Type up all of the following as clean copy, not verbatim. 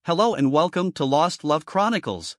Hello and welcome to Lost Love Chronicles.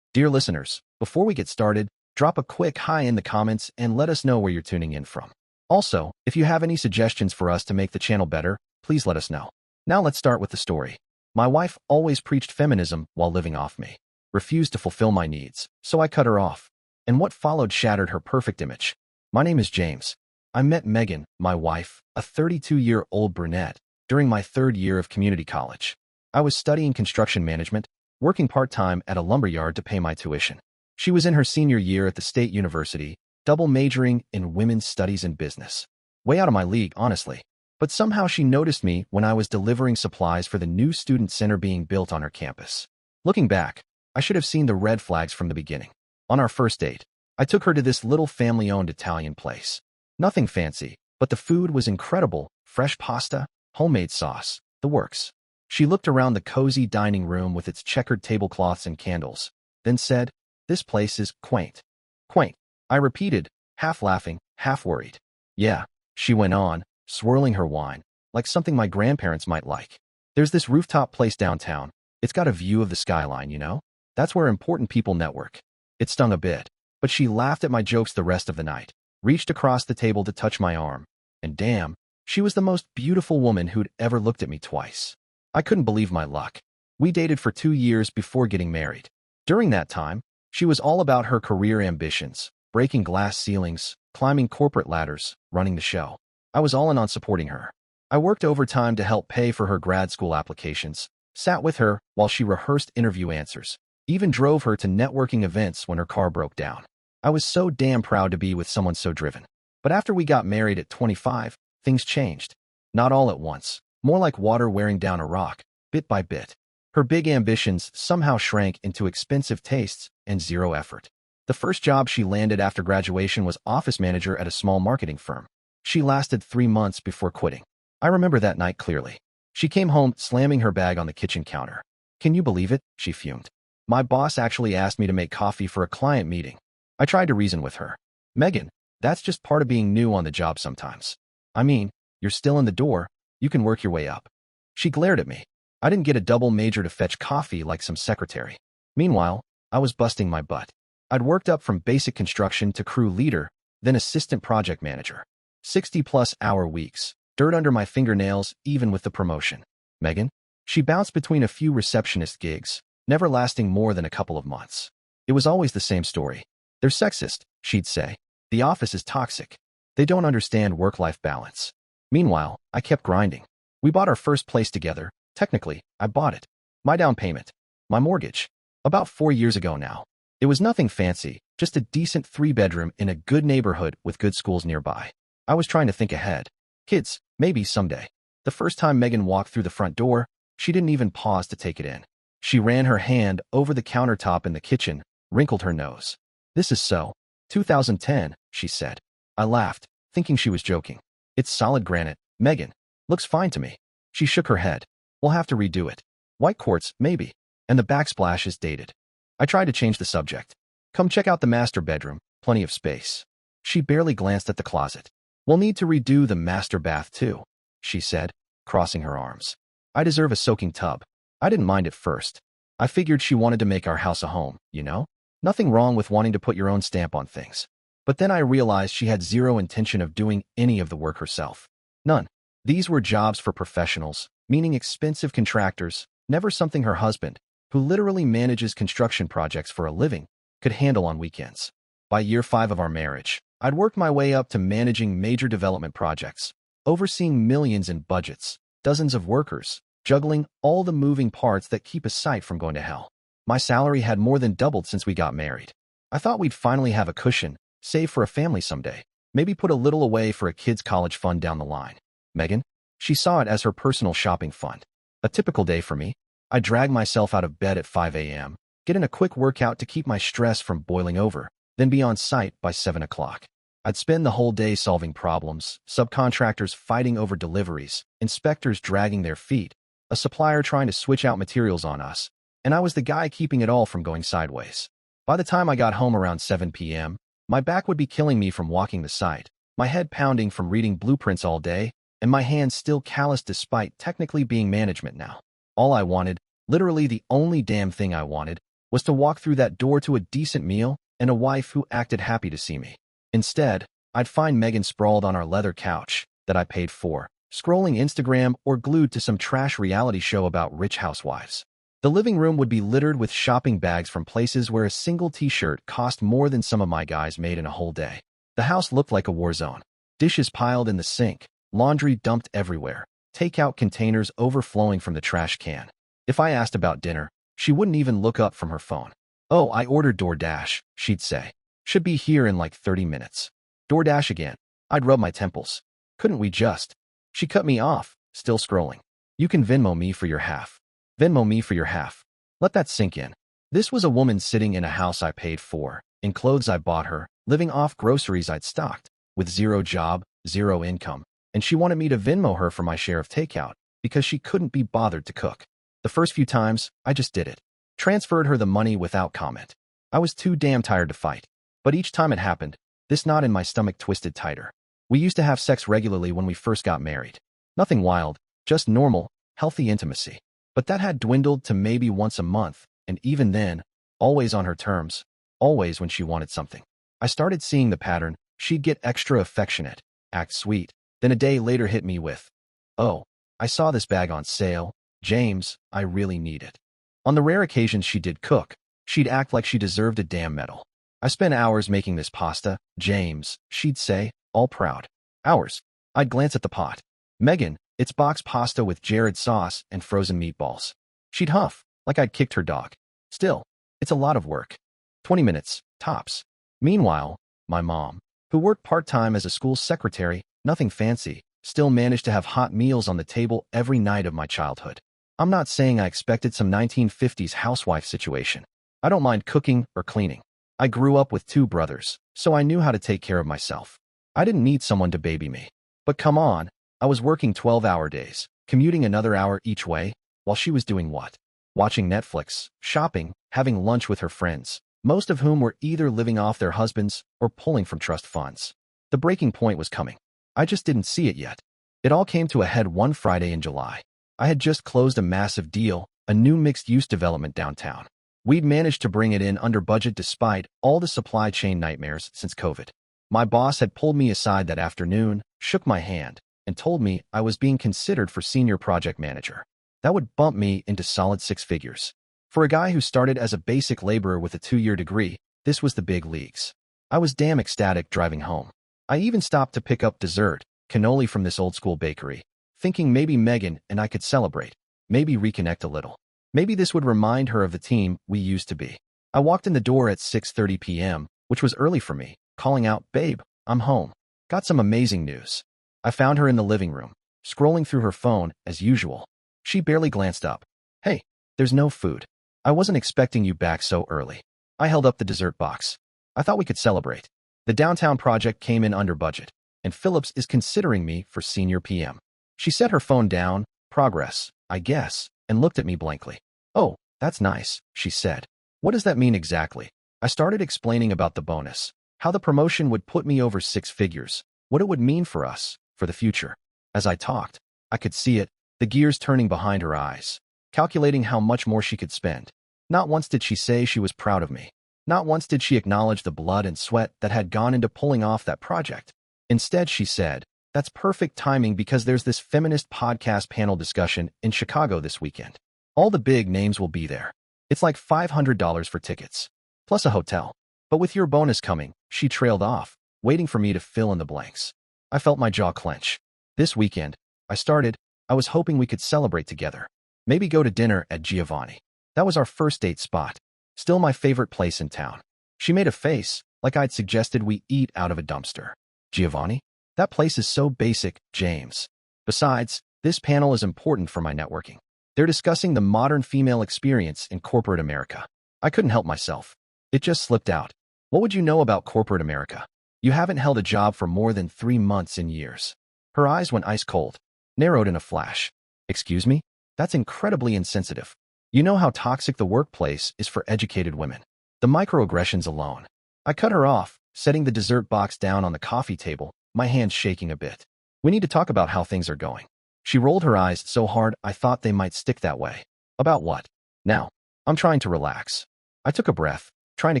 Dear listeners, before we get started, drop a quick hi in the comments and let us know where you're tuning in from. Also, if you have any suggestions for us to make the channel better, please let us know. Now let's start with the story. My wife always preached feminism while living off me, refused to fulfill my needs, so I cut her off. And what followed shattered her perfect image. My name is James. I met Megan, my wife, a 32-year-old brunette, during my third year of community college. I was studying construction management, working part-time at a lumberyard to pay my tuition. She was in her senior year at the state university, double majoring in women's studies and business. Way out of my league, honestly. But somehow she noticed me when I was delivering supplies for the new student center being built on her campus. Looking back, I should have seen the red flags from the beginning. On our first date, I took her to this little family-owned Italian place. Nothing fancy, but the food was incredible: fresh pasta, homemade sauce, the works. She looked around the cozy dining room with its checkered tablecloths and candles, then said, "This place is quaint." Quaint, I repeated, half laughing, half worried. "Yeah," she went on, swirling her wine, "like something my grandparents might like. There's this rooftop place downtown. It's got a view of the skyline, you know? That's where important people network." It stung a bit, but she laughed at my jokes the rest of the night, reached across the table to touch my arm, and damn, she was the most beautiful woman who'd ever looked at me twice. I couldn't believe my luck. We dated for 2 years before getting married. During that time, she was all about her career ambitions, breaking glass ceilings, climbing corporate ladders, running the show. I was all in on supporting her. I worked overtime to help pay for her grad school applications, sat with her while she rehearsed interview answers, even drove her to networking events when her car broke down. I was so damn proud to be with someone so driven. But after we got married at 25, things changed. Not all at once. More like water wearing down a rock, bit by bit. Her big ambitions somehow shrank into expensive tastes and zero effort. The first job she landed after graduation was office manager at a small marketing firm. She lasted 3 months before quitting. I remember that night clearly. She came home slamming her bag on the kitchen counter. "Can you believe it?" she fumed. "My boss actually asked me to make coffee for a client meeting." I tried to reason with her. "Megan, that's just part of being new on the job sometimes. I mean, you're still in the door. You can work your way up." She glared at me. I didn't get a double major to fetch coffee like some secretary. Meanwhile, I was busting my butt. I'd worked up from basic construction to crew leader, then assistant project manager. 60-plus hour weeks, dirt under my fingernails even with the promotion. "Megan?" She bounced between a few receptionist gigs, never lasting more than a couple of months. It was always the same story. "They're sexist," she'd say. "The office is toxic. They don't understand work-life balance." Meanwhile, I kept grinding. We bought our first place together. Technically, I bought it. My down payment. My mortgage. About 4 years ago now. It was nothing fancy, just a decent 3-bedroom in a good neighborhood with good schools nearby. I was trying to think ahead. Kids, maybe someday. The first time Megan walked through the front door, she didn't even pause to take it in. She ran her hand over the countertop in the kitchen, wrinkled her nose. "This is so 2010, she said. I laughed, thinking she was joking. "It's solid granite, Megan. Looks fine to me." She shook her head. "We'll have to redo it. White quartz, maybe. And the backsplash is dated." I tried to change the subject. "Come check out the master bedroom, plenty of space." She barely glanced at the closet. "We'll need to redo the master bath too," she said, crossing her arms. "I deserve a soaking tub." I didn't mind at first. I figured she wanted to make our house a home, you know? Nothing wrong with wanting to put your own stamp on things. But then I realized she had zero intention of doing any of the work herself. None. These were jobs for professionals, meaning expensive contractors, never something her husband, who literally manages construction projects for a living, could handle on weekends. By year 5 of our marriage, I'd worked my way up to managing major development projects, overseeing millions in budgets, dozens of workers, juggling all the moving parts that keep a site from going to hell. My salary had more than doubled since we got married. I thought we'd finally have a cushion, save for a family someday, maybe put a little away for a kid's college fund down the line. Megan? She saw it as her personal shopping fund. A typical day for me. I drag myself out of bed at 5 a.m., get in a quick workout to keep my stress from boiling over, then be on site by 7 o'clock. I'd spend the whole day solving problems, subcontractors fighting over deliveries, inspectors dragging their feet, a supplier trying to switch out materials on us, and I was the guy keeping it all from going sideways. By the time I got home around 7 p.m., my back would be killing me from walking the site, my head pounding from reading blueprints all day, and my hands still calloused despite technically being management now. All I wanted, literally the only damn thing I wanted, was to walk through that door to a decent meal and a wife who acted happy to see me. Instead, I'd find Megan sprawled on our leather couch that I paid for, scrolling Instagram or glued to some trash reality show about rich housewives. The living room would be littered with shopping bags from places where a single t-shirt cost more than some of my guys made in a whole day. The house looked like a war zone. Dishes piled in the sink, laundry dumped everywhere, takeout containers overflowing from the trash can. If I asked about dinner, she wouldn't even look up from her phone. "Oh, I ordered DoorDash," she'd say. "Should be here in like 30 minutes. DoorDash again." I'd rub my temples. "Couldn't we just?" She cut me off, still scrolling. "You can Venmo me for your half. Venmo me for your half." Let that sink in. This was a woman sitting in a house I paid for, in clothes I bought her, living off groceries I'd stocked, with zero job, zero income, and she wanted me to Venmo her for my share of takeout because she couldn't be bothered to cook. The first few times, I just did it. Transferred her the money without comment. I was too damn tired to fight. But each time it happened, this knot in my stomach twisted tighter. We used to have sex regularly when we first got married. Nothing wild, just normal, healthy intimacy. But that had dwindled to maybe once a month, and even then, always on her terms, always when she wanted something. I started seeing the pattern. She'd get extra affectionate, act sweet, then a day later hit me with, "Oh, I saw this bag on sale. James, I really need it." On the rare occasions she did cook, she'd act like she deserved a damn medal. "I spent hours making this pasta, James," she'd say, all proud. "Hours." I'd glance at the pot. "Megan, it's box pasta with Jared sauce and frozen meatballs." She'd huff, like I'd kicked her dog. "Still, it's a lot of work. 20 minutes, tops." Meanwhile, my mom, who worked part-time as a school secretary, nothing fancy, still managed to have hot meals on the table every night of my childhood. I'm not saying I expected some 1950s housewife situation. I don't mind cooking or cleaning. I grew up with 2 brothers, so I knew how to take care of myself. I didn't need someone to baby me. But come on, I was working 12-hour days, commuting another hour each way, while she was doing what? Watching Netflix, shopping, having lunch with her friends, most of whom were either living off their husbands or pulling from trust funds. The breaking point was coming. I just didn't see it yet. It all came to a head one Friday in July. I had just closed a massive deal, a new mixed-use development downtown. We'd managed to bring it in under budget despite all the supply chain nightmares since COVID. My boss had pulled me aside that afternoon, shook my hand, and told me I was being considered for senior project manager. That would bump me into solid 6 figures. For a guy who started as a basic laborer with a 2-year degree, this was the big leagues. I was damn ecstatic driving home. I even stopped to pick up dessert, cannoli from this old-school bakery, thinking maybe Megan and I could celebrate, maybe reconnect a little. Maybe this would remind her of the team we used to be. I walked in the door at 6:30 p.m., which was early for me, calling out, "Babe, I'm home." Got some amazing news. I found her in the living room, scrolling through her phone as usual. She barely glanced up. "Hey, there's no food. I wasn't expecting you back so early." I held up the dessert box. "I thought we could celebrate. The downtown project came in under budget, and Phillips is considering me for senior PM." She set her phone down, progress, I guess, and looked at me blankly. "Oh, that's nice," she said. "What does that mean exactly?" I started explaining about the bonus, how the promotion would put me over 6 figures, what it would mean for us, for the future. As I talked, I could see it, the gears turning behind her eyes, calculating how much more she could spend. Not once did she say she was proud of me. Not once did she acknowledge the blood and sweat that had gone into pulling off that project. Instead, she said, "That's perfect timing because there's this feminist podcast panel discussion in Chicago this weekend. All the big names will be there. It's like $500 for tickets, plus a hotel. But with your bonus coming," she trailed off, waiting for me to fill in the blanks. I felt my jaw clench. "This weekend," I was hoping we could celebrate together. Maybe go to dinner at Giovanni. That was our first date spot. Still my favorite place in town. She made a face, like I'd suggested we eat out of a dumpster. "Giovanni? That place is so basic, James. Besides, this panel is important for my networking. They're discussing the modern female experience in corporate America." I couldn't help myself. It just slipped out. "What would you know about corporate America? You haven't held a job for more than 3 months in years." Her eyes went ice cold, narrowed in a flash. "Excuse me? That's incredibly insensitive. You know how toxic the workplace is for educated women. The microaggressions alone." I cut her off, setting the dessert box down on the coffee table, my hands shaking a bit. "We need to talk about how things are going." She rolled her eyes so hard I thought they might stick that way. About what? Now, I'm trying to relax. I took a breath, trying to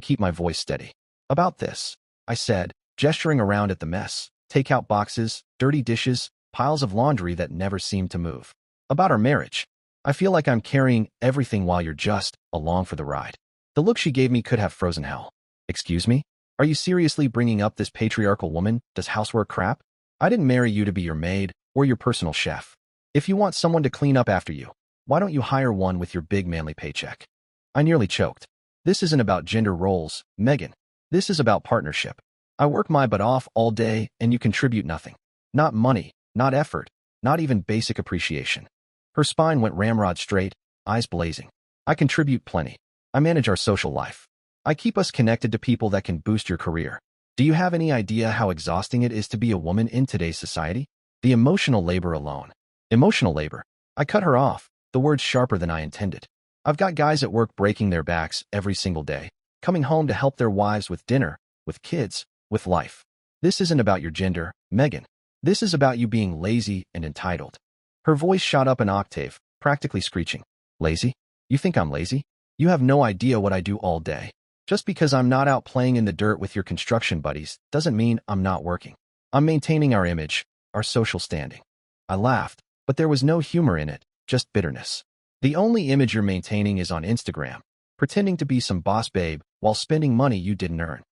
keep my voice steady. About this, I said, gesturing around at the mess, takeout boxes, dirty dishes, piles of laundry that never seemed to move. About our marriage. I feel like I'm carrying everything while you're just along for the ride. The look she gave me could have frozen hell. Excuse me? Are you seriously bringing up this patriarchal woman does housework crap? I didn't marry you to be your maid or your personal chef. If you want someone to clean up after you, why don't you hire one with your big manly paycheck? I nearly choked. This isn't about gender roles, Megan. This is about partnership. I work my butt off all day and you contribute nothing. Not money, not effort, not even basic appreciation. Her spine went ramrod straight, eyes blazing. I contribute plenty. I manage our social life. I keep us connected to people that can boost your career. Do you have any idea how exhausting it is to be a woman in today's society? The emotional labor alone. Emotional labor. I cut her off, the words sharper than I intended. I've got guys at work breaking their backs every single day, coming home to help their wives with dinner, with kids, with life. This isn't about your gender, Megan. This is about you being lazy and entitled. Her voice shot up an octave, practically screeching. Lazy? You think I'm lazy? You have no idea what I do all day. Just because I'm not out playing in the dirt with your construction buddies doesn't mean I'm not working. I'm maintaining our image, our social standing. I laughed, but there was no humor in it, just bitterness. The only image you're maintaining is on Instagram, pretending to be some boss babe while spending money you didn't earn.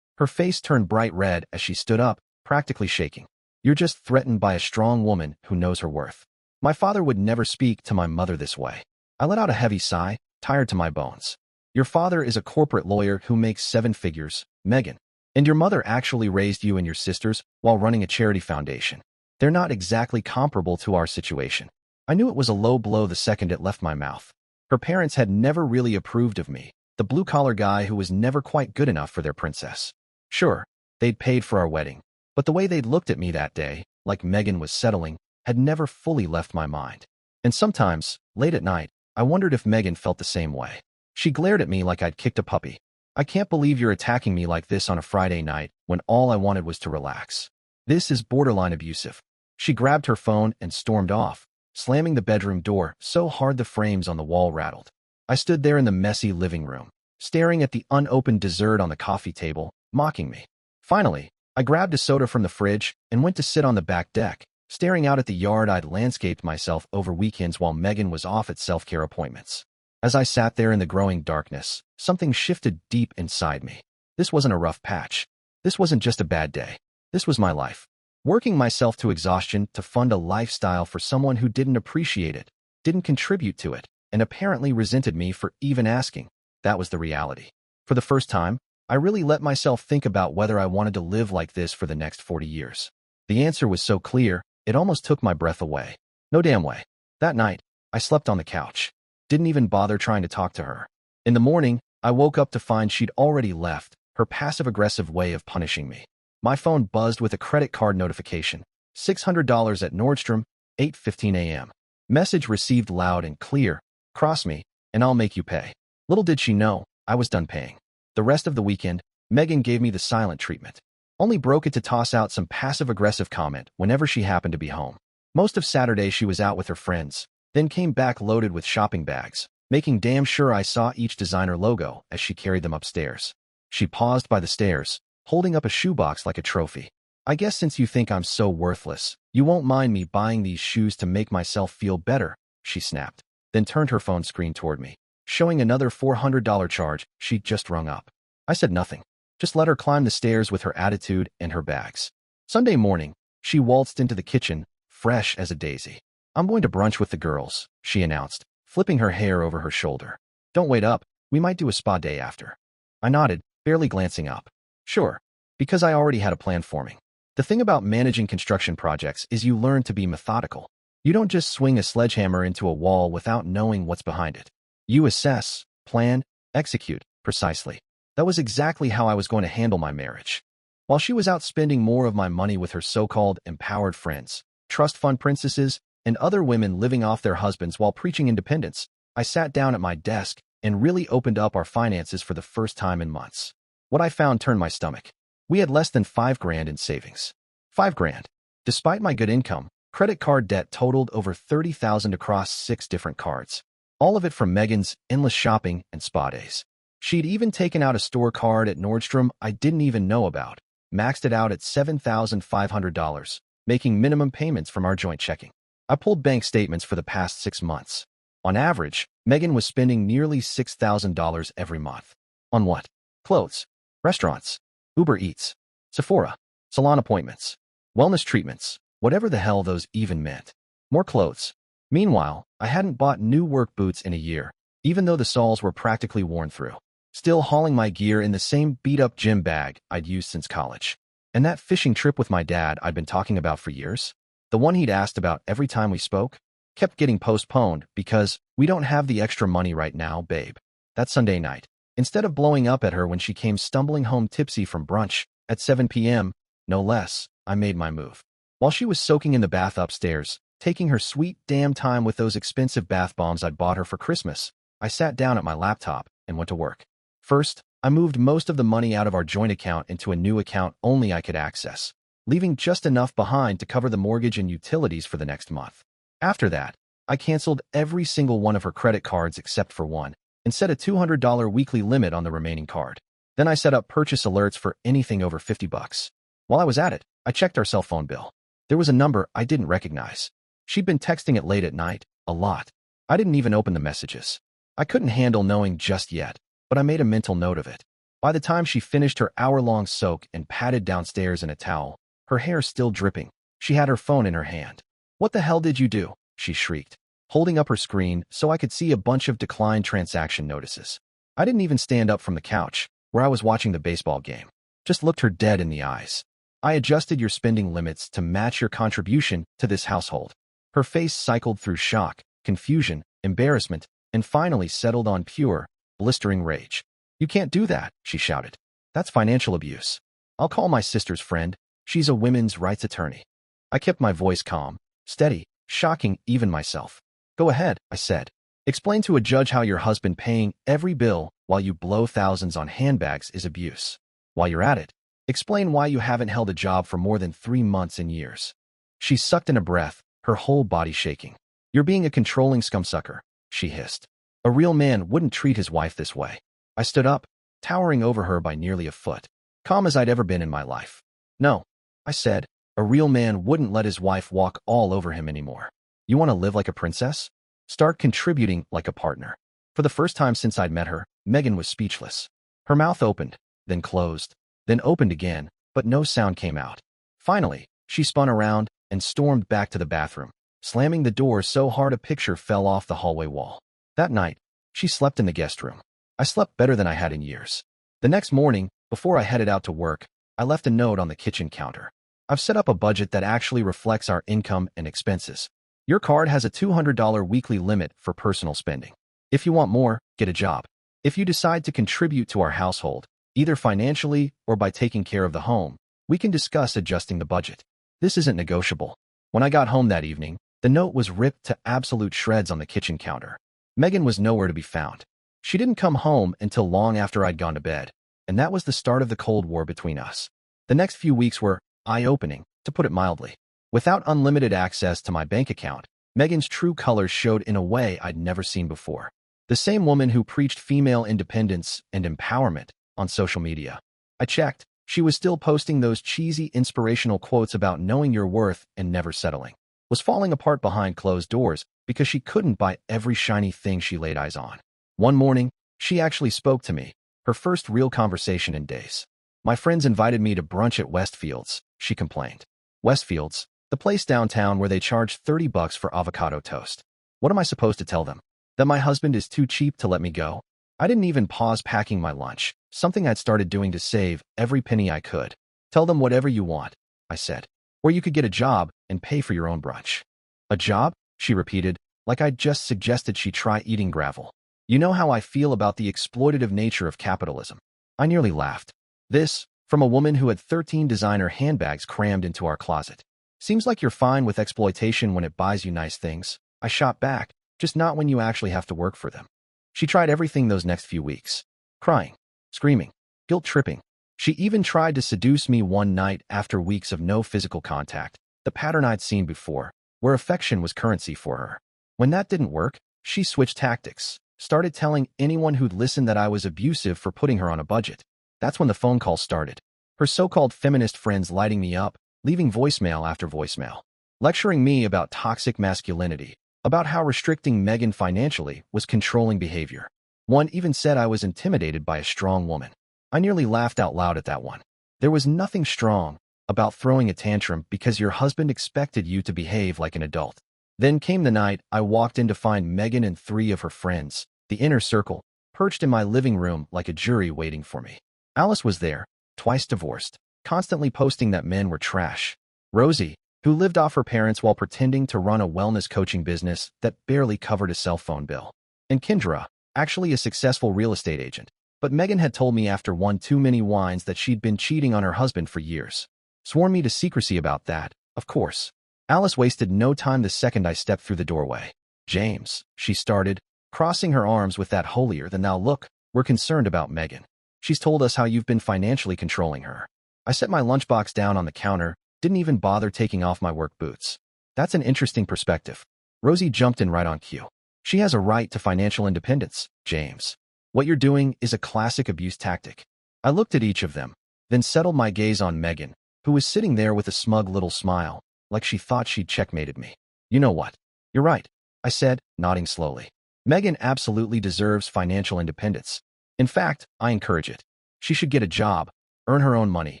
Her face turned bright red as she stood up, practically shaking. You're just threatened by a strong woman who knows her worth. My father would never speak to my mother this way. I let out a heavy sigh, tired to my bones. Your father is a corporate lawyer who makes 7 figures, Megan. And your mother actually raised you and your sisters while running a charity foundation. They're not exactly comparable to our situation. I knew it was a low blow the second it left my mouth. Her parents had never really approved of me, the blue-collar guy who was never quite good enough for their princess. Sure, they'd paid for our wedding, but the way they'd looked at me that day, like Megan was settling, had never fully left my mind. And sometimes, late at night, I wondered if Megan felt the same way. She glared at me like I'd kicked a puppy. I can't believe you're attacking me like this on a Friday night when all I wanted was to relax. This is borderline abusive. She grabbed her phone and stormed off, slamming the bedroom door so hard the frames on the wall rattled. I stood there in the messy living room, staring at the unopened dessert on the coffee table, mocking me. Finally, I grabbed a soda from the fridge and went to sit on the back deck, staring out at the yard I'd landscaped myself over weekends while Megan was off at self-care appointments. As I sat there in the growing darkness, something shifted deep inside me. This wasn't a rough patch. This wasn't just a bad day. This was my life. Working myself to exhaustion to fund a lifestyle for someone who didn't appreciate it, didn't contribute to it, and apparently resented me for even asking. That was the reality. For the first time, I really let myself think about whether I wanted to live like this for the next 40 years. The answer was so clear, it almost took my breath away. No damn way. That night, I slept on the couch. Didn't even bother trying to talk to her. In the morning, I woke up to find she'd already left, her passive-aggressive way of punishing me. My phone buzzed with a credit card notification. $600 at Nordstrom, 8:15 a.m. Message received loud and clear. Cross me, and I'll make you pay. Little did she know, I was done paying. The rest of the weekend, Megan gave me the silent treatment. Only broke it to toss out some passive-aggressive comment whenever she happened to be home. Most of Saturday she was out with her friends, then came back loaded with shopping bags, making damn sure I saw each designer logo as she carried them upstairs. She paused by the stairs, holding up a shoebox like a trophy. I guess since you think I'm so worthless, you won't mind me buying these shoes to make myself feel better, she snapped, then turned her phone screen toward me, showing another $400 charge she'd just rung up. I said nothing, just let her climb the stairs with her attitude and her bags. Sunday morning, she waltzed into the kitchen, fresh as a daisy. I'm going to brunch with the girls, she announced, flipping her hair over her shoulder. Don't wait up, we might do a spa day after. I nodded, barely glancing up. Sure, because I already had a plan forming. The thing about managing construction projects is you learn to be methodical. You don't just swing a sledgehammer into a wall without knowing what's behind it. You assess, plan, execute, precisely. That was exactly how I was going to handle my marriage. While she was out spending more of my money with her so-called empowered friends, trust fund princesses, and other women living off their husbands while preaching independence, I sat down at my desk and really opened up our finances for the first time in months. What I found turned my stomach. We had less than $5,000 in savings. $5,000. Despite my good income, credit card debt totaled over $30,000 across 6 different cards. All of it from Megan's endless shopping and spa days. She'd even taken out a store card at Nordstrom I didn't even know about, maxed it out at $7,500, making minimum payments from our joint checking. I pulled bank statements for the past 6 months. On average, Megan was spending nearly $6,000 every month. On what? Clothes, restaurants, Uber Eats, Sephora, salon appointments, wellness treatments, whatever the hell those even meant. More clothes. Meanwhile, I hadn't bought new work boots in a year, even though the soles were practically worn through. Still hauling my gear in the same beat-up gym bag I'd used since college. And that fishing trip with my dad I'd been talking about for years, the one he'd asked about every time we spoke, kept getting postponed because we don't have the extra money right now, babe. That Sunday night, instead of blowing up at her when she came stumbling home tipsy from brunch at 7 p.m., no less, I made my move. While she was soaking in the bath upstairs, taking her sweet damn time with those expensive bath bombs I'd bought her for Christmas, I sat down at my laptop and went to work. First, I moved most of the money out of our joint account into a new account only I could access, leaving just enough behind to cover the mortgage and utilities for the next month. After that, I canceled every single one of her credit cards except for one, and set a $200 weekly limit on the remaining card. Then I set up purchase alerts for anything over $50. While I was at it, I checked our cell phone bill. There was a number I didn't recognize. She'd been texting it late at night, a lot. I didn't even open the messages. I couldn't handle knowing just yet, but I made a mental note of it. By the time she finished her hour-long soak and padded downstairs in a towel, her hair still dripping, she had her phone in her hand. "What the hell did you do?" she shrieked, holding up her screen so I could see a bunch of declined transaction notices. I didn't even stand up from the couch, where I was watching the baseball game. Just looked her dead in the eyes. "I adjusted your spending limits to match your contribution to this household." Her face cycled through shock, confusion, embarrassment, and finally settled on pure, blistering rage. "You can't do that," she shouted. "That's financial abuse. I'll call my sister's friend. She's a women's rights attorney." I kept my voice calm, steady, shocking even myself. "Go ahead," I said. "Explain to a judge how your husband paying every bill while you blow thousands on handbags is abuse. While you're at it, explain why you haven't held a job for more than 3 months in years." She sucked in a breath, her whole body shaking. "You're being a controlling scumsucker," she hissed. "A real man wouldn't treat his wife this way." I stood up, towering over her by nearly a foot, calm as I'd ever been in my life. "No," I said, "a real man wouldn't let his wife walk all over him anymore. You want to live like a princess? Start contributing like a partner." For the first time since I'd met her, Megan was speechless. Her mouth opened, then closed, then opened again, but no sound came out. Finally, she spun around and stormed back to the bathroom, slamming the door so hard a picture fell off the hallway wall. That night, she slept in the guest room. I slept better than I had in years. The next morning, before I headed out to work, I left a note on the kitchen counter. "I've set up a budget that actually reflects our income and expenses. Your card has a $200 weekly limit for personal spending. If you want more, get a job. If you decide to contribute to our household, either financially or by taking care of the home, we can discuss adjusting the budget. This isn't negotiable." When I got home that evening, the note was ripped to absolute shreds on the kitchen counter. Megan was nowhere to be found. She didn't come home until long after I'd gone to bed, and that was the start of the Cold War between us. The next few weeks were eye-opening, to put it mildly. Without unlimited access to my bank account, Megan's true colors showed in a way I'd never seen before. The same woman who preached female independence and empowerment on social media. I checked. She was still posting those cheesy inspirational quotes about knowing your worth and never settling. Was falling apart behind closed doors because she couldn't buy every shiny thing she laid eyes on. One morning, she actually spoke to me, her first real conversation in days. "My friends invited me to brunch at Westfield's," she complained. "Westfield's, the place downtown where they charge $30 for avocado toast. What am I supposed to tell them? That my husband is too cheap to let me go?" I didn't even pause packing my lunch, something I'd started doing to save every penny I could. "Tell them whatever you want," I said. "Or you could get a job and pay for your own brunch." "A job?" she repeated, like I'd just suggested she try eating gravel. "You know how I feel about the exploitative nature of capitalism." I nearly laughed. This, from a woman who had 13 designer handbags crammed into our closet. "Seems like you're fine with exploitation when it buys you nice things," I shot back, "just not when you actually have to work for them." She tried everything those next few weeks. Crying, screaming, guilt-tripping. She even tried to seduce me one night after weeks of no physical contact, the pattern I'd seen before, where affection was currency for her. When that didn't work, She switched tactics, started telling anyone who'd listen that I was abusive for putting her on a budget. That's when the phone call started. Her so-called feminist friends lighting me up, leaving voicemail after voicemail, lecturing me about toxic masculinity, about how restricting Megan financially was controlling behavior. One even said I was intimidated by a strong woman. I nearly laughed out loud at that one. There was nothing strong about throwing a tantrum because your husband expected you to behave like an adult. Then came the night I walked in to find Megan and 3 of her friends, the inner circle, perched in my living room like a jury waiting for me. Alice was there, twice divorced, constantly posting that men were trash. Rosie, who lived off her parents while pretending to run a wellness coaching business that barely covered a cell phone bill. And Kendra, actually a successful real estate agent. But Megan had told me after one too many wines that she'd been cheating on her husband for years. Sworn me to secrecy about that, of course. Alice wasted no time the second I stepped through the doorway. James, she started, crossing her arms with that holier-than-thou look. We're concerned about Megan. She's told us how you've been financially controlling her. I set my lunchbox down on the counter, didn't even bother taking off my work boots. That's an interesting perspective. Rosie jumped in right on cue. She has a right to financial independence, James. What you're doing is a classic abuse tactic. I looked at each of them, then settled my gaze on Megan, who was sitting there with a smug little smile, like she thought she'd checkmated me. You know what? You're right, I said, nodding slowly. Megan absolutely deserves financial independence. In fact, I encourage it. She should get a job, earn her own money,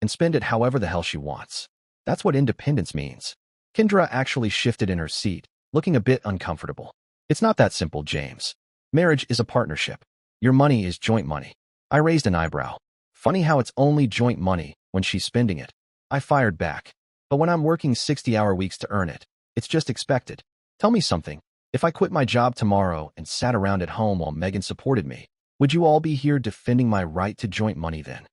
and spend it however the hell she wants. That's what independence means. Kendra actually shifted in her seat, looking a bit uncomfortable. It's not that simple, James. Marriage is a partnership. Your money is joint money. I raised an eyebrow. Funny how it's only joint money when she's spending it. I fired back. But when I'm working 60-hour weeks to earn it, it's just expected. Tell me something. If I quit my job tomorrow and sat around at home while Megan supported me, would you all be here defending my right to joint money then?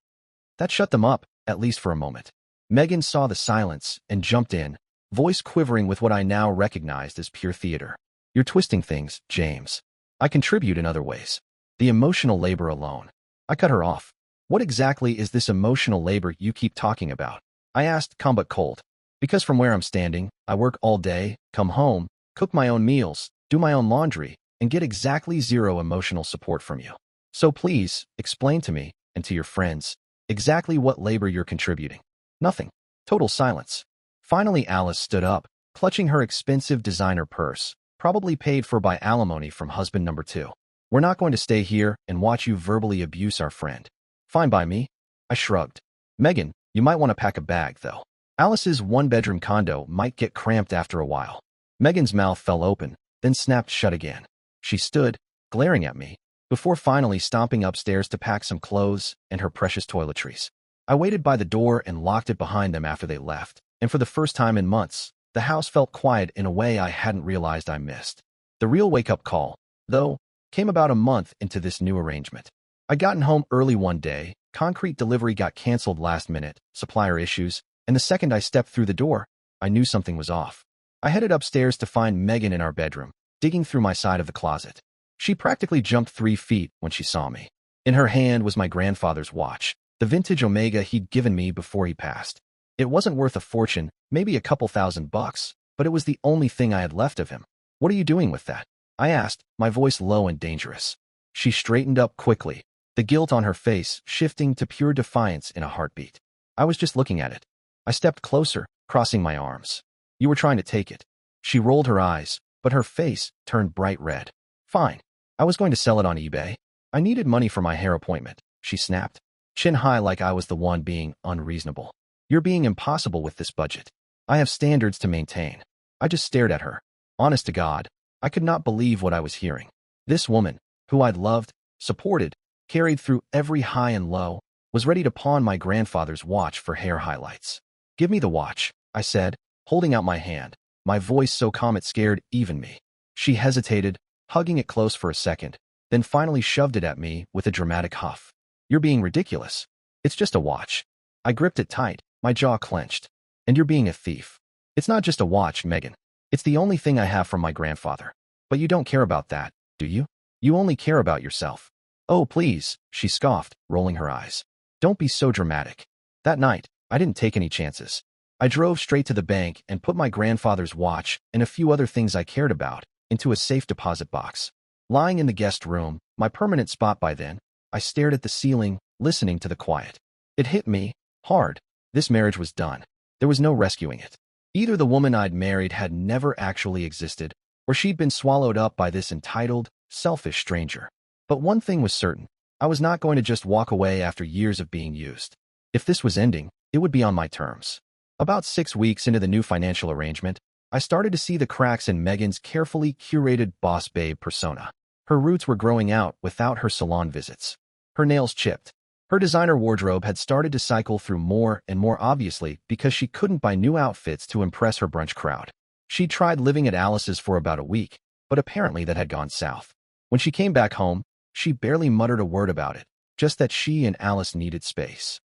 That shut them up, at least for a moment. Megan saw the silence and jumped in, voice quivering with what I now recognized as pure theater. You're twisting things, James. I contribute in other ways. The emotional labor alone. I cut her off. What exactly is this emotional labor you keep talking about? I asked, calm but cold. Because from where I'm standing, I work all day, come home, cook my own meals, do my own laundry, and get exactly 0 emotional support from you. So please, explain to me, and to your friends, exactly what labor you're contributing. Nothing. Total silence. Finally, Alice stood up, clutching her expensive designer purse, probably paid for by alimony from husband number 2. We're not going to stay here and watch you verbally abuse our friend. Fine by me. I shrugged. Megan, you might want to pack a bag, though. Alice's 1-bedroom condo might get cramped after a while. Megan's mouth fell open, then snapped shut again. She stood, glaring at me, before finally stomping upstairs to pack some clothes and her precious toiletries. I waited by the door and locked it behind them after they left, and for the first time in months, the house felt quiet in a way I hadn't realized I missed. The real wake-up call, though, came about a month into this new arrangement. I'd gotten home early one day, concrete delivery got canceled last minute, supplier issues, and the second I stepped through the door, I knew something was off. I headed upstairs to find Megan in our bedroom, digging through my side of the closet. She practically jumped 3 feet when she saw me. In her hand was my grandfather's watch, the vintage Omega he'd given me before he passed. It wasn't worth a fortune, maybe a couple $1,000, but it was the only thing I had left of him. What are you doing with that? I asked, my voice low and dangerous. She straightened up quickly, the guilt on her face shifting to pure defiance in a heartbeat. I was just looking at it. I stepped closer, crossing my arms. You were trying to take it. She rolled her eyes, but her face turned bright red. Fine. I was going to sell it on eBay. I needed money for my hair appointment, she snapped, chin high like I was the one being unreasonable. You're being impossible with this budget. I have standards to maintain. I just stared at her. Honest to God, I could not believe what I was hearing. This woman, who I'd loved, supported, carried through every high and low, was ready to pawn my grandfather's watch for hair highlights. Give me the watch, I said, holding out my hand, my voice so calm it scared even me. She hesitated, hugging it close for a second, then finally shoved it at me with a dramatic huff. You're being ridiculous. It's just a watch. I gripped it tight, my jaw clenched. And you're being a thief. It's not just a watch, Megan. It's the only thing I have from my grandfather. But you don't care about that, do you? You only care about yourself. Oh, please, she scoffed, rolling her eyes. Don't be so dramatic. That night, I didn't take any chances. I drove straight to the bank and put my grandfather's watch and a few other things I cared about into a safe deposit box. Lying in the guest room, my permanent spot by then, I stared at the ceiling, listening to the quiet. It hit me hard. This marriage was done. There was no rescuing it. Either the woman I'd married had never actually existed, or she'd been swallowed up by this entitled, selfish stranger. But one thing was certain. I was not going to just walk away after years of being used. If this was ending, it would be on my terms. About 6 weeks into the new financial arrangement, I started to see the cracks in Megan's carefully curated boss babe persona. Her roots were growing out without her salon visits. Her nails chipped. Her designer wardrobe had started to cycle through more and more obviously because she couldn't buy new outfits to impress her brunch crowd. She tried living at Alice's for about a week, but apparently that had gone south. When she came back home, she barely muttered a word about it, just that she and Alice needed space.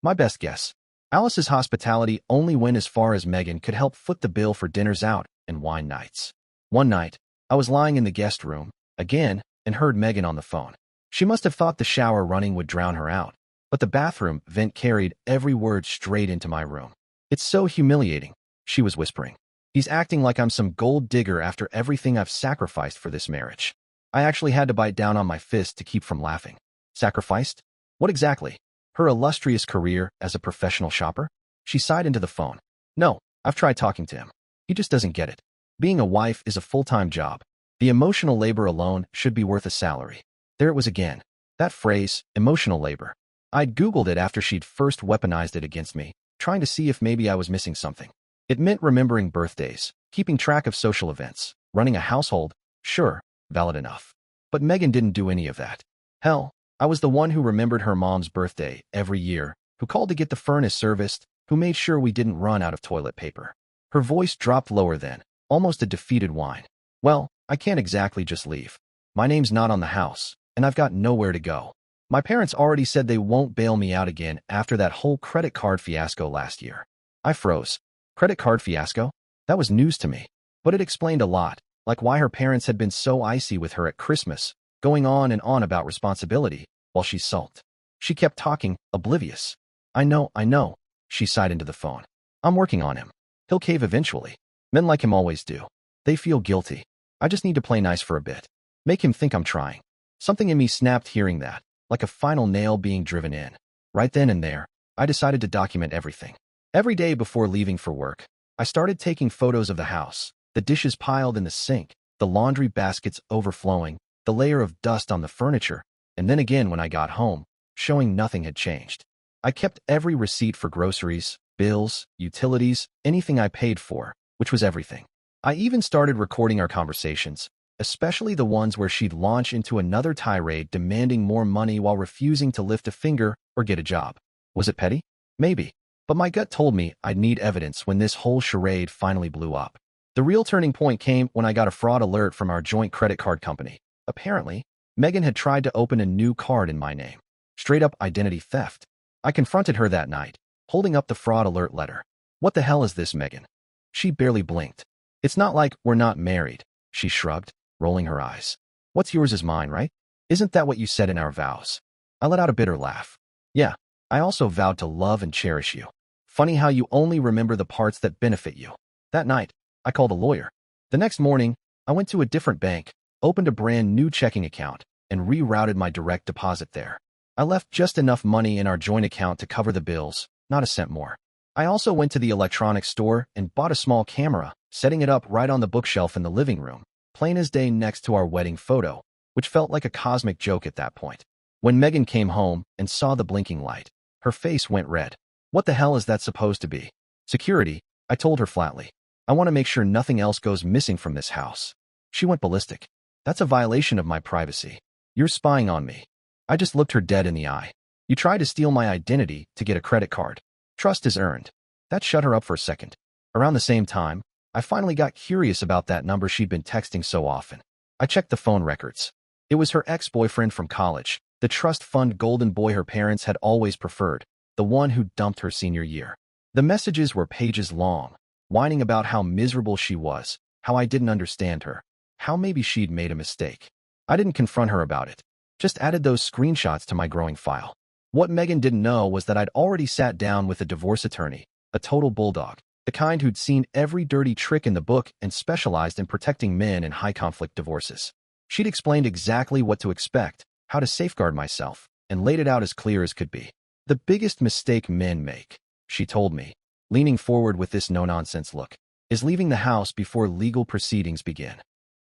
My best guess. Alice's hospitality only went as far as Megan could help foot the bill for dinners out and wine nights. One night, I was lying in the guest room, again, and heard Megan on the phone. She must have thought the shower running would drown her out, but the bathroom vent carried every word straight into my room. "It's so humiliating," she was whispering. "He's acting like I'm some gold digger after everything I've sacrificed for this marriage." I actually had to bite down on my fist to keep from laughing. Sacrificed? What exactly? Her illustrious career as a professional shopper? She sighed into the phone. "No, I've tried talking to him. He just doesn't get it. Being a wife is a full-time job. The emotional labor alone should be worth a salary." There it was again. That phrase, emotional labor. I'd Googled it after she'd first weaponized it against me, trying to see if maybe I was missing something. It meant remembering birthdays, keeping track of social events, running a household. Sure, valid enough. But Megan didn't do any of that. Hell, I was the one who remembered her mom's birthday every year, who called to get the furnace serviced, who made sure we didn't run out of toilet paper. Her voice dropped lower then, almost a defeated whine. "Well, I can't exactly just leave. My name's not on the house, and I've got nowhere to go. My parents already said they won't bail me out again after that whole credit card fiasco last year." I froze. Credit card fiasco? That was news to me. But it explained a lot, like why her parents had been so icy with her at Christmas, going on and on about responsibility, while she sulked. She kept talking, oblivious. I know, she sighed into the phone. "I'm working on him. He'll cave eventually. Men like him always do. They feel guilty. I just need to play nice for a bit. Make him think I'm trying." Something in me snapped hearing that, like a final nail being driven in. Right then and there, I decided to document everything. Every day before leaving for work, I started taking photos of the house, the dishes piled in the sink, the laundry baskets overflowing, the layer of dust on the furniture, and then again when I got home, showing nothing had changed. I kept every receipt for groceries, bills, utilities, anything I paid for, which was everything. I even started recording our conversations, especially the ones where she'd launch into another tirade demanding more money while refusing to lift a finger or get a job. Was it petty? Maybe. But my gut told me I'd need evidence when this whole charade finally blew up. The real turning point came when I got a fraud alert from our joint credit card company. Apparently, Megan had tried to open a new card in my name. Straight up identity theft. I confronted her that night, holding up the fraud alert letter. "What the hell is this, Megan?" She barely blinked. "It's not like we're not married," she shrugged, rolling her eyes. "What's yours is mine, right? Isn't that what you said in our vows?" I let out a bitter laugh. "Yeah, I also vowed to love and cherish you. Funny how you only remember the parts that benefit you." That night, I called a lawyer. The next morning, I went to a different bank, opened a brand new checking account, and rerouted my direct deposit there. I left just enough money in our joint account to cover the bills, not a cent more. I also went to the electronics store and bought a small camera, setting it up right on the bookshelf in the living room, plain as day next to our wedding photo, which felt like a cosmic joke at that point. When Megan came home and saw the blinking light, her face went red. "What the hell is that supposed to be?" "Security," I told her flatly. "I want to make sure nothing else goes missing from this house." She went ballistic. "That's a violation of my privacy. You're spying on me." I just looked her dead in the eye. "You tried to steal my identity to get a credit card. Trust is earned." That shut her up for a second. Around the same time, I finally got curious about that number she'd been texting so often. I checked the phone records. It was her ex-boyfriend from college, the trust fund golden boy her parents had always preferred, the one who dumped her senior year. The messages were pages long, whining about how miserable she was, how I didn't understand her, how maybe she'd made a mistake. I didn't confront her about it, just added those screenshots to my growing file. What Megan didn't know was that I'd already sat down with a divorce attorney, a total bulldog, the kind who'd seen every dirty trick in the book and specialized in protecting men in high-conflict divorces. She'd explained exactly what to expect, how to safeguard myself, and laid it out as clear as could be. The biggest mistake men make, she told me, leaning forward with this no-nonsense look, is leaving the house before legal proceedings begin.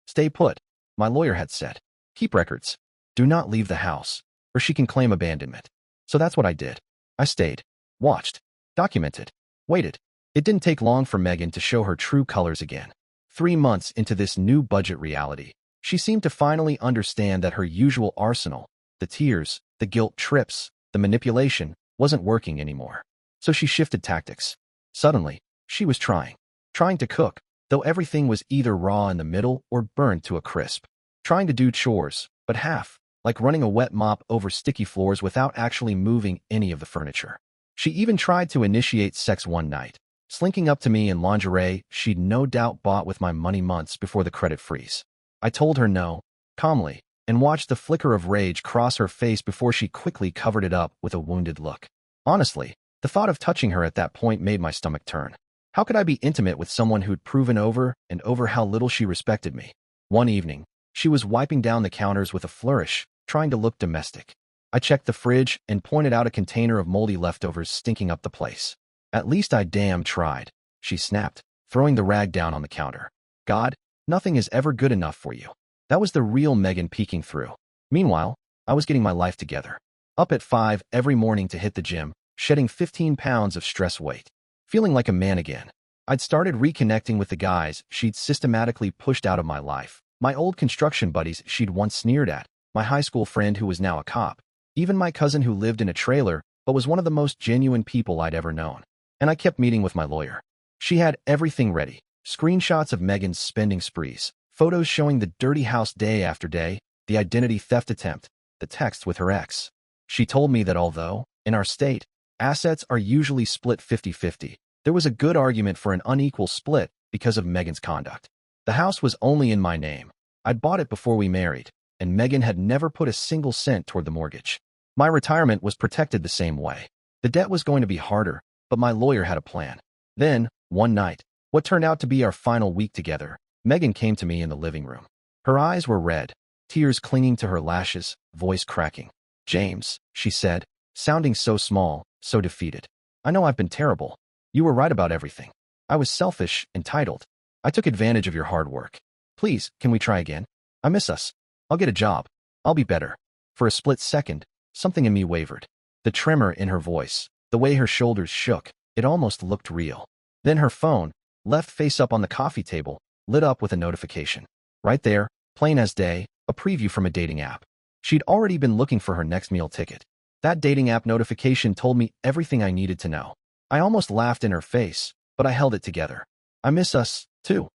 Stay put, my lawyer had said. Keep records. Do not leave the house, or she can claim abandonment. So that's what I did. I stayed, watched, documented, waited. It didn't take long for Megan to show her true colors again. 3 months into this new budget reality, she seemed to finally understand that her usual arsenal, the tears, the guilt trips, the manipulation, wasn't working anymore. So she shifted tactics. Suddenly, she was trying to cook, though everything was either raw in the middle or burned to a crisp. Trying to do chores, but half, like running a wet mop over sticky floors without actually moving any of the furniture. She even tried to initiate sex one night, slinking up to me in lingerie she'd no doubt bought with my money months before the credit freeze. I told her no, calmly, and watched the flicker of rage cross her face before she quickly covered it up with a wounded look. Honestly, the thought of touching her at that point made my stomach turn. How could I be intimate with someone who'd proven over and over how little she respected me? One evening, she was wiping down the counters with a flourish, trying to look domestic. I checked the fridge and pointed out a container of moldy leftovers stinking up the place. At least I damn tried, she snapped, throwing the rag down on the counter. God, nothing is ever good enough for you. That was the real Megan peeking through. Meanwhile, I was getting my life together. Up at 5 every morning to hit the gym, shedding 15 pounds of stress weight. Feeling like a man again. I'd started reconnecting with the guys she'd systematically pushed out of my life. My old construction buddies she'd once sneered at, my high school friend who was now a cop, even my cousin who lived in a trailer but was one of the most genuine people I'd ever known. And I kept meeting with my lawyer. She had everything ready. Screenshots of Megan's spending sprees, photos showing the dirty house day after day, the identity theft attempt, the text with her ex. She told me that although, in our state, assets are usually split 50-50, there was a good argument for an unequal split because of Megan's conduct. The house was only in my name. I'd bought it before we married, and Megan had never put a single cent toward the mortgage. My retirement was protected the same way. The debt was going to be harder, but my lawyer had a plan. Then, one night, what turned out to be our final week together, Megan came to me in the living room. Her eyes were red, tears clinging to her lashes, voice cracking. James, she said, sounding so small, so defeated. I know I've been terrible. You were right about everything. I was selfish, entitled. I took advantage of your hard work. Please, can we try again? I miss us. I'll get a job. I'll be better. For a split second, something in me wavered. The tremor in her voice, the way her shoulders shook, it almost looked real. Then her phone, left face up on the coffee table, lit up with a notification. Right there, plain as day, a preview from a dating app. She'd already been looking for her next meal ticket. That dating app notification told me everything I needed to know. I almost laughed in her face, but I held it together. I miss us, too.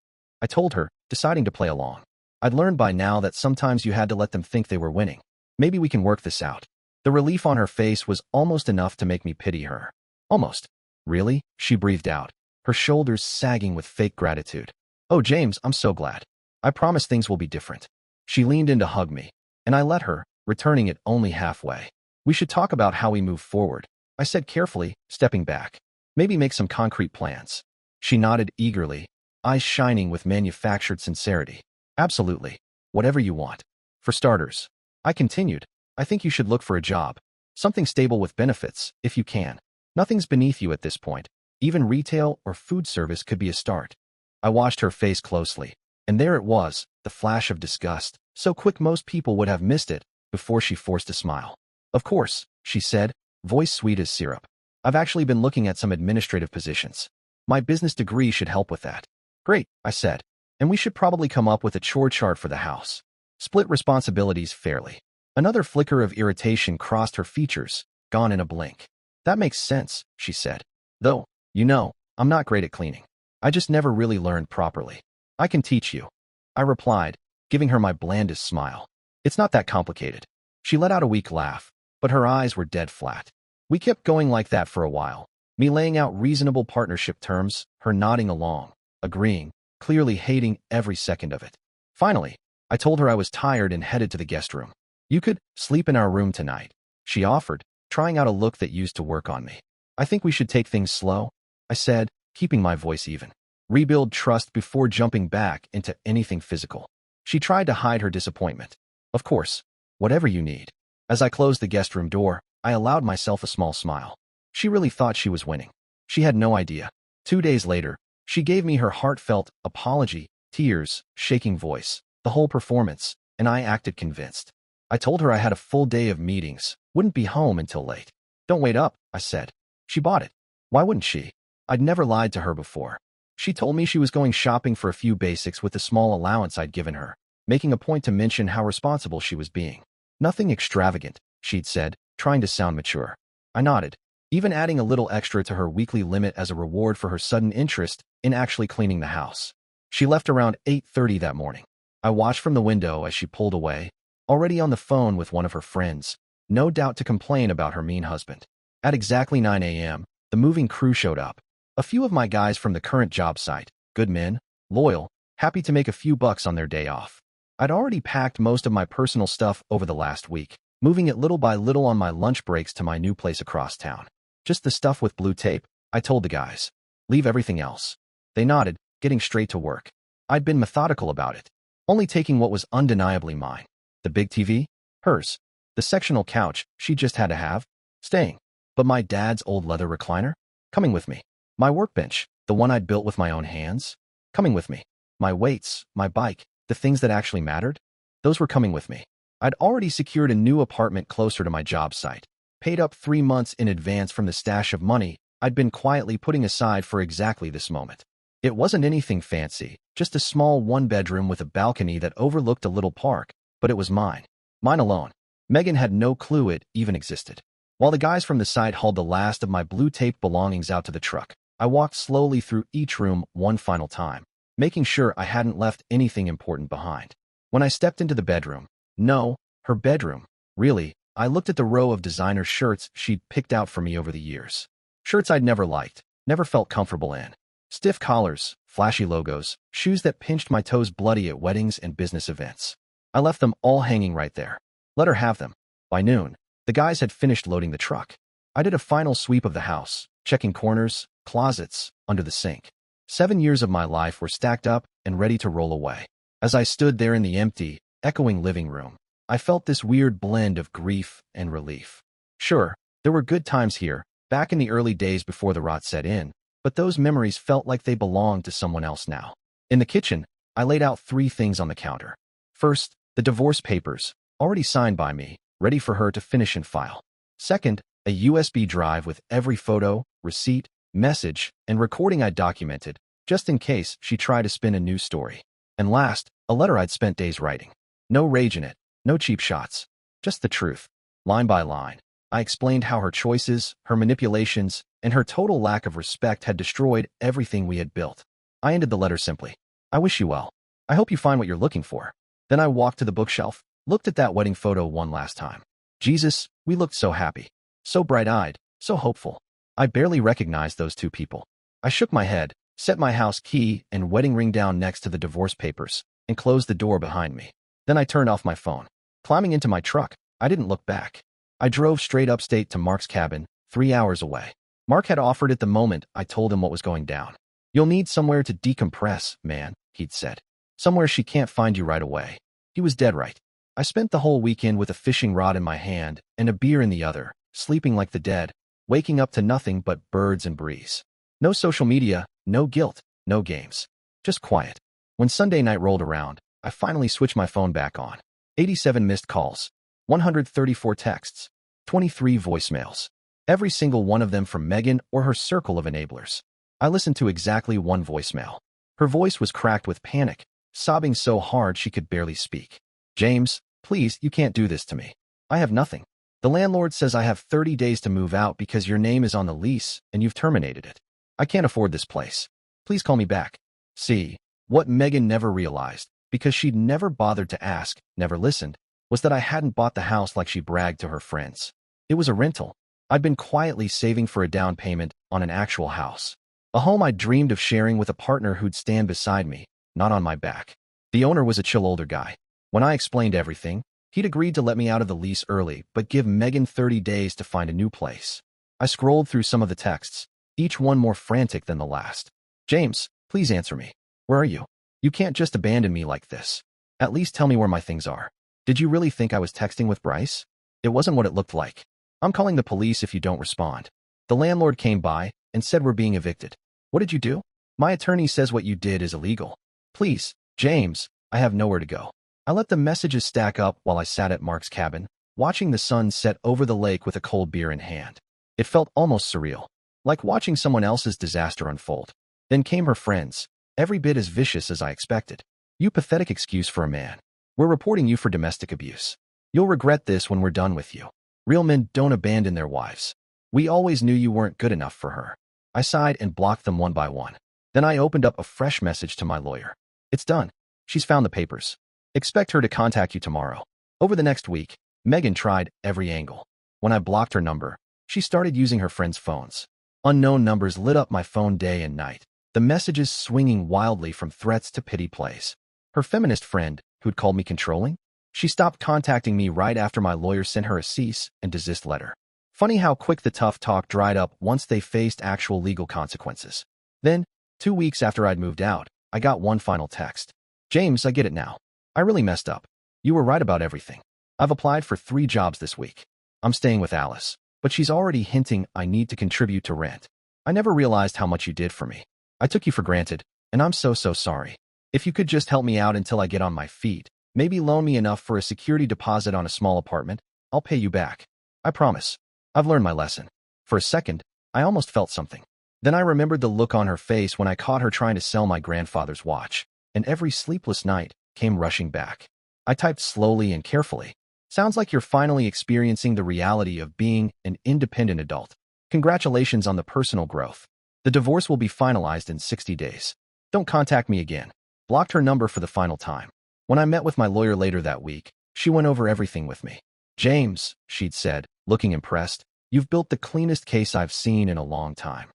I told her, deciding to play along. I'd learned by now that sometimes you had to let them think they were winning. Maybe we can work this out. The relief on her face was almost enough to make me pity her. Almost. Really? She breathed out, her shoulders sagging with fake gratitude. Oh, James, I'm so glad. I promise things will be different. She leaned in to hug me, and I let her, returning it only halfway. We should talk about how we move forward, I said carefully, stepping back. Maybe make some concrete plans. She nodded eagerly, eyes shining with manufactured sincerity. Absolutely. Whatever you want. For starters, I continued, I think you should look for a job. Something stable with benefits, if you can. Nothing's beneath you at this point. Even retail or food service could be a start. I watched her face closely, and there it was, the flash of disgust, so quick most people would have missed it, before she forced a smile. Of course, she said, voice sweet as syrup. I've actually been looking at some administrative positions. My business degree should help with that. Great, I said. And we should probably come up with a chore chart for the house. Split responsibilities fairly. Another flicker of irritation crossed her features, gone in a blink. That makes sense, she said. Though, you know, I'm not great at cleaning. I just never really learned properly. I can teach you. I replied, giving her my blandest smile. It's not that complicated. She let out a weak laugh, but her eyes were dead flat. We kept going like that for a while, me laying out reasonable partnership terms, her nodding along, agreeing, clearly hating every second of it. Finally, I told her I was tired and headed to the guest room. You could sleep in our room tonight, she offered, trying out a look that used to work on me. I think we should take things slow, I said, keeping my voice even. Rebuild trust before jumping back into anything physical. She tried to hide her disappointment. Of course, whatever you need. As I closed the guest room door, I allowed myself a small smile. She really thought she was winning. She had no idea. 2 days later, she gave me her heartfelt apology, tears, shaking voice, the whole performance, and I acted convinced. I told her I had a full day of meetings, wouldn't be home until late. Don't wait up, I said. She bought it. Why wouldn't she? I'd never lied to her before. She told me she was going shopping for a few basics with the small allowance I'd given her, making a point to mention how responsible she was being. Nothing extravagant, she'd said, trying to sound mature. I nodded, even adding a little extra to her weekly limit as a reward for her sudden interest in actually cleaning the house. She left around 8:30 that morning. I watched from the window as she pulled away, already on the phone with one of her friends, no doubt to complain about her mean husband. At exactly 9 a.m., the moving crew showed up. A few of my guys from the current job site, good men, loyal, happy to make a few bucks on their day off. I'd already packed most of my personal stuff over the last week, moving it little by little on my lunch breaks to my new place across town. Just the stuff with blue tape, I told the guys. Leave everything else. They nodded, getting straight to work. I'd been methodical about it, only taking what was undeniably mine. The big TV? Hers. The sectional couch she just had to have? Staying. But my dad's old leather recliner? Coming with me. My workbench, the one I'd built with my own hands? Coming with me. My weights, my bike, the things that actually mattered? Those were coming with me. I'd already secured a new apartment closer to my job site, paid up 3 months in advance from the stash of money I'd been quietly putting aside for exactly this moment. It wasn't anything fancy, just a small one-bedroom with a balcony that overlooked a little park, but it was mine. Mine alone. Megan had no clue it even existed. While the guys from the site hauled the last of my blue-tape belongings out to the truck, I walked slowly through each room one final time, making sure I hadn't left anything important behind. When I stepped into the bedroom, no, her bedroom, really, I looked at the row of designer shirts she'd picked out for me over the years. Shirts I'd never liked, never felt comfortable in. Stiff collars, flashy logos, shoes that pinched my toes bloody at weddings and business events. I left them all hanging right there. Let her have them. By noon, the guys had finished loading the truck. I did a final sweep of the house, checking corners, closets, under the sink. 7 years of my life were stacked up and ready to roll away. As I stood there in the empty, echoing living room, I felt this weird blend of grief and relief. Sure, there were good times here, back in the early days before the rot set in, but those memories felt like they belonged to someone else now. In the kitchen, I laid out 3 things on the counter. First, the divorce papers, already signed by me, ready for her to finish and file. Second, a USB drive with every photo, receipt, message, and recording I'd documented, just in case she tried to spin a new story. And last, a letter I'd spent days writing. No rage in it, no cheap shots, just the truth. Line by line, I explained how her choices, her manipulations, and her total lack of respect had destroyed everything we had built. I ended the letter simply. I wish you well. I hope you find what you're looking for. Then I walked to the bookshelf, looked at that wedding photo one last time. Jesus, we looked so happy, so bright-eyed, so hopeful. I barely recognized those 2 people. I shook my head, set my house key and wedding ring down next to the divorce papers, and closed the door behind me. Then I turned off my phone. Climbing into my truck, I didn't look back. I drove straight upstate to Mark's cabin, 3 hours away. Mark had offered at the moment I told him what was going down. You'll need somewhere to decompress, man, he'd said. Somewhere she can't find you right away. He was dead right. I spent the whole weekend with a fishing rod in my hand and a beer in the other, sleeping like the dead, waking up to nothing but birds and breeze. No social media, no guilt, no games. Just quiet. When Sunday night rolled around, I finally switched my phone back on. 87 missed calls, 134 texts, 23 voicemails. Every single one of them from Megan or her circle of enablers. I listened to exactly one voicemail. Her voice was cracked with panic, sobbing so hard she could barely speak. James, please, you can't do this to me. I have nothing. The landlord says I have 30 days to move out because your name is on the lease and you've terminated it. I can't afford this place. Please call me back. See, what Megan never realized, because she'd never bothered to ask, never listened, was that I hadn't bought the house like she bragged to her friends. It was a rental. I'd been quietly saving for a down payment on an actual house. A home I dreamed of sharing with a partner who'd stand beside me, not on my back. The owner was a chill older guy. When I explained everything, he'd agreed to let me out of the lease early but give Megan 30 days to find a new place. I scrolled through some of the texts, each one more frantic than the last. James, please answer me. Where are you? You can't just abandon me like this. At least tell me where my things are. Did you really think I was texting with Bryce? It wasn't what it looked like. I'm calling the police if you don't respond. The landlord came by and said we're being evicted. What did you do? My attorney says what you did is illegal. Please, James, I have nowhere to go. I let the messages stack up while I sat at Mark's cabin, watching the sun set over the lake with a cold beer in hand. It felt almost surreal, like watching someone else's disaster unfold. Then came her friends, every bit as vicious as I expected. You pathetic excuse for a man. We're reporting you for domestic abuse. You'll regret this when we're done with you. Real men don't abandon their wives. We always knew you weren't good enough for her. I sighed and blocked them one by one. Then I opened up a fresh message to my lawyer. It's done. She's found the papers. Expect her to contact you tomorrow. Over the next week, Megan tried every angle. When I blocked her number, she started using her friends' phones. Unknown numbers lit up my phone day and night, the messages swinging wildly from threats to pity plays. Her feminist friend, who'd called me controlling, she stopped contacting me right after my lawyer sent her a cease and desist letter. Funny how quick the tough talk dried up once they faced actual legal consequences. Then, 2 weeks after I'd moved out, I got one final text. James, I get it now. I really messed up. You were right about everything. I've applied for 3 jobs this week. I'm staying with Alice, but she's already hinting I need to contribute to rent. I never realized how much you did for me. I took you for granted, and I'm so sorry. If you could just help me out until I get on my feet, maybe loan me enough for a security deposit on a small apartment, I'll pay you back. I promise. I've learned my lesson. For a second, I almost felt something. Then I remembered the look on her face when I caught her trying to sell my grandfather's watch, and every sleepless night came rushing back. I typed slowly and carefully. Sounds like you're finally experiencing the reality of being an independent adult. Congratulations on the personal growth. The divorce will be finalized in 60 days. Don't contact me again. Blocked her number for the final time. When I met with my lawyer later that week, she went over everything with me. James, she'd said, looking impressed, you've built the cleanest case I've seen in a long time.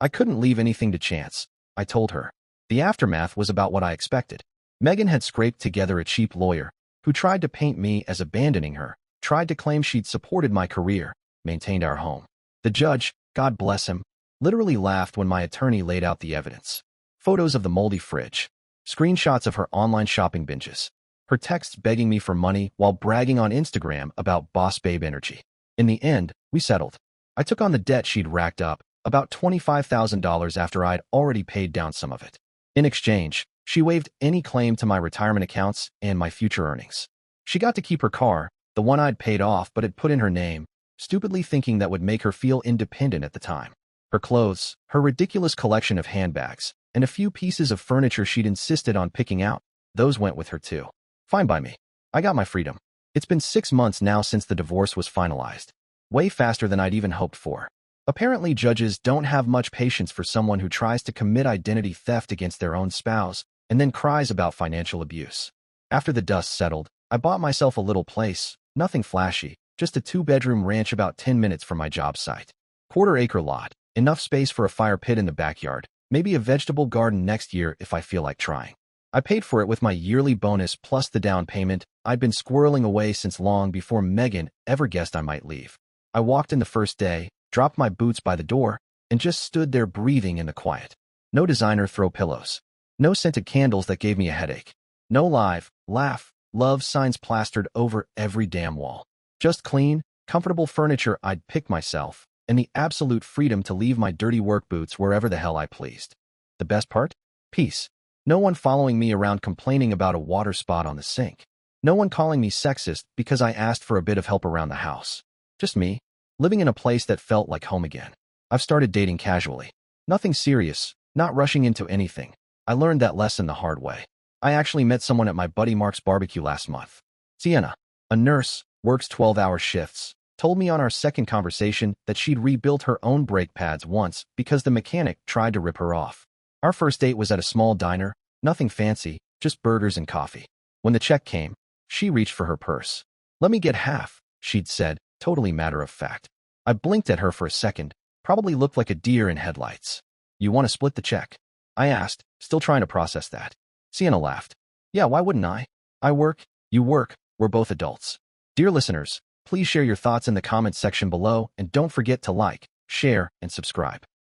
I couldn't leave anything to chance, I told her. The aftermath was about what I expected. Megan had scraped together a cheap lawyer who tried to paint me as abandoning her, tried to claim she'd supported my career, maintained our home. The judge, God bless him, literally laughed when my attorney laid out the evidence. Photos of the moldy fridge, screenshots of her online shopping binges, her texts begging me for money while bragging on Instagram about boss babe energy. In the end, we settled. I took on the debt she'd racked up, about $25,000 after I'd already paid down some of it. In exchange, she waived any claim to my retirement accounts and my future earnings. She got to keep her car, the one I'd paid off but had put in her name, stupidly thinking that would make her feel independent at the time. Her clothes, her ridiculous collection of handbags, and a few pieces of furniture she'd insisted on picking out, those went with her too. Fine by me. I got my freedom. It's been 6 months now since the divorce was finalized. Way faster than I'd even hoped for. Apparently, judges don't have much patience for someone who tries to commit identity theft against their own spouse and then cries about financial abuse. After the dust settled, I bought myself a little place, nothing flashy, just a 2-bedroom ranch about 10 minutes from my job site. 1/4-acre lot, enough space for a fire pit in the backyard, maybe a vegetable garden next year if I feel like trying. I paid for it with my yearly bonus plus the down payment I'd been squirreling away since long before Megan ever guessed I might leave. I walked in the first day, dropped my boots by the door, and just stood there breathing in the quiet. No designer throw pillows. No scented candles that gave me a headache. No live, laugh, love signs plastered over every damn wall. Just clean, comfortable furniture I'd pick myself, and the absolute freedom to leave my dirty work boots wherever the hell I pleased. The best part? Peace. No one following me around complaining about a water spot on the sink. No one calling me sexist because I asked for a bit of help around the house. Just me, living in a place that felt like home again. I've started dating casually. Nothing serious, not rushing into anything. I learned that lesson the hard way. I actually met someone at my buddy Mark's barbecue last month. Sienna, a nurse, works 12-hour shifts, told me on our second conversation that she'd rebuilt her own brake pads once because the mechanic tried to rip her off. Our first date was at a small diner, nothing fancy, just burgers and coffee. When the check came, she reached for her purse. Let me get half, she'd said, totally matter of fact. I blinked at her for a second, probably looked like a deer in headlights. You want to split the check? I asked, still trying to process that. Sienna laughed. Yeah, why wouldn't I? I work, you work, we're both adults. Dear listeners, please share your thoughts in the comments section below and don't forget to like, share, and subscribe.